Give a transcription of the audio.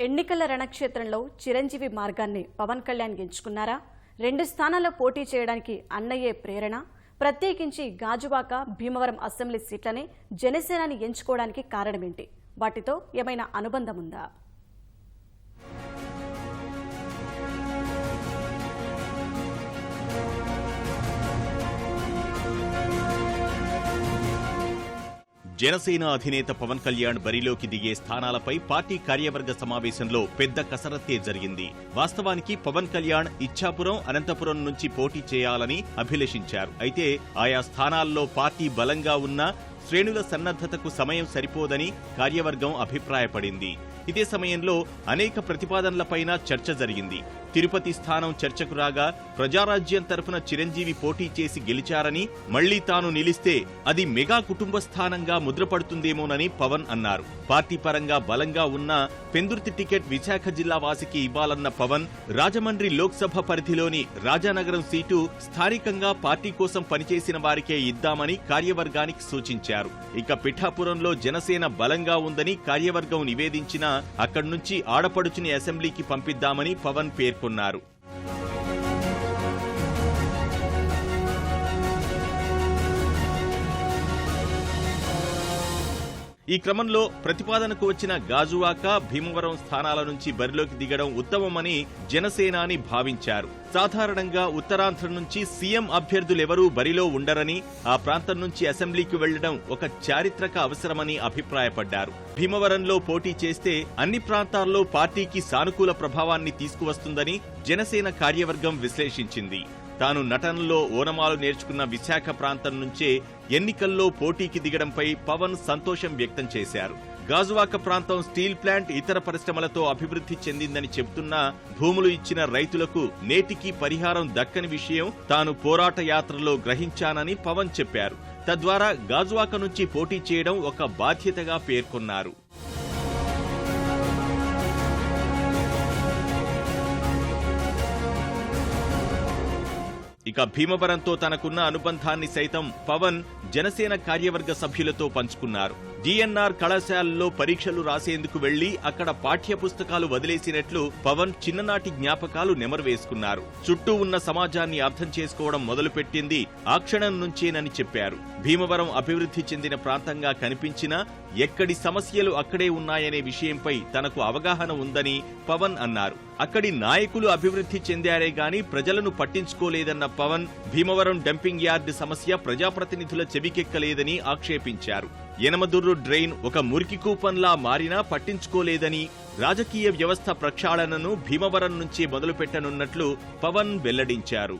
ఎన్నికల రణక్షేత్రంలో చిరంజీవి మార్గాన్ని పవన్ కళ్యాణ్ ఎంచుకున్నారా? 2 స్థానాల్లో పోటీ చేయడానికి అన్నయ్యే ప్రేరణ? ప్రత్యేకించి గాజువాక, భీమవరం అసెంబ్లీ సీట్లనే జనసేనని ఎంచుకోవడానికి కారణమేంటి? వాటితో ఏమైనా అనుబంధం ఉందా? జనసేన అధినేత పవన్ కళ్యాణ్ బరిలోకి దిగే స్థానాలపై పార్టీ కార్యవర్గ సమావేశంలో పెద్ద కసరత్తే జరిగింది. వాస్తవానికి పవన్ కళ్యాణ్ ఇచ్ఛాపురం, అనంతపురం నుంచి పోటీ చేయాలని అభిలషించారు. అయితే ఆయా స్థానాల్లో పార్టీ బలంగా ఉన్న శ్రేణుల సన్నద్ధతకు సమయం సరిపోదని కార్యవర్గం అభిప్రాయపడింది. ఇదే సమయంలో అనేక ప్రతిపాదనలపైన చర్చ జరిగింది. తిరుపతి స్థానం చర్చకు రాగా ప్రజారాజ్యం తరఫున చిరంజీవి పోటీ చేసి గెలిచారని, మళ్లీ తాను నిలిస్తే అది మెగా కుటుంబ స్థానంగా ముద్రపడుతుందేమోనని పవన్ అన్నారు. పార్టీ పరంగా బలంగా ఉన్న పెందుర్తి టికెట్ విశాఖ జిల్లా వాసికి ఇవ్వాలన్న పవన్, రాజమండ్రి లోక్సభ పరిధిలోని రాజానగరం సీటు స్థానికంగా పార్టీ కోసం పనిచేసిన వారికే ఇద్దామని కార్యవర్గానికి సూచించారు. ఇక పిఠాపురంలో జనసేన బలంగా ఉందని కార్యవర్గం నివేదించినా అక్కడి నుంచి ఆడపడుచుని అసెంబ్లీకి పంపిద్దామని పవన్ పేర్కొన్నారు. ఈ క్రమంలో ప్రతిపాదనకు వచ్చిన గాజువాక, భీమవరం స్థానాల నుంచి బరిలోకి దిగడం ఉత్తమమని జనసేనాని భావించారు. సాధారణంగా ఉత్తరాంధ్ర నుంచి సీఎం అభ్యర్థులెవరూ బరిలో ఉండరని, ఆ ప్రాంతం నుంచి అసెంబ్లీకి వెళ్లడం ఒక చారిత్రక అవసరమని అభిప్రాయపడ్డారు. భీమవరంలో పోటీ చేస్తే అన్ని ప్రాంతాల్లో పార్టీకి సానుకూల ప్రభావాన్ని తీసుకువస్తుందని జనసేన కార్యవర్గం విశ్లేషించింది. తాను నటనలో ఓనమాలు నేర్చుకున్న విశాఖ ప్రాంతం నుంచే ఎన్నికల్లో పోటీకి దిగడంపై పవన్ సంతోషం వ్యక్తం చేశారు. గాజువాక ప్రాంతం స్టీల్ ప్లాంట్, ఇతర పరిశ్రమలతో అభివృద్ధి చెందిందని చెబుతున్నా భూములు ఇచ్చిన రైతులకు నేటికి పరిహారం దక్కని విషయం తాను పోరాట యాత్రలో గ్రహించానని పవన్ చెప్పారు. తద్వారా గాజువాక నుంచి పోటీ చేయడం ఒక బాధ్యతగా పేర్కొన్నారు. ఇక భీమవరంతో తనకున్న అనుబంధాన్ని సైతం పవన్ జనసేన కార్యవర్గ సభ్యులతో పంచుకున్నారు. డిఎన్ఆర్ కళాశాలలో పరీక్షలు రాసేందుకు వెళ్లి అక్కడ పాఠ్య పుస్తకాలు వదిలేసినట్లు పవన్ చిన్ననాటి జ్ఞాపకాలు నెమరువేసుకున్నారు. చుట్టూ ఉన్న సమాజాన్ని అర్థం చేసుకోవడం మొదలుపెట్టింది ఆ క్షణం నుంచేనని చెప్పారు. భీమవరం అభివృద్ధి చెందిన ప్రాంతంగా కనిపించినా ఎక్కడి సమస్యలు అక్కడే ఉన్నాయనే విషయంపై తనకు అవగాహన ఉందని పవన్ అన్నారు. అక్కడి నాయకులు అభివృద్ధి చెందారే గాని ప్రజలను పట్టించుకోలేదన్న పవన్, భీమవరం డంపింగ్ యార్డ్ సమస్య ప్రజాప్రతినిధుల చెవికెక్కలేదని ఆక్షేపించారు. యనమదుర్రు డ్రైన్ ఒక మురికి కూపంలా మారినా పట్టించుకోలేదని, రాజకీయ వ్యవస్థ ప్రక్షాళనను భీమవరం నుంచే మొదలుపెట్టనున్నట్లు పవన్ వెల్లడించారు.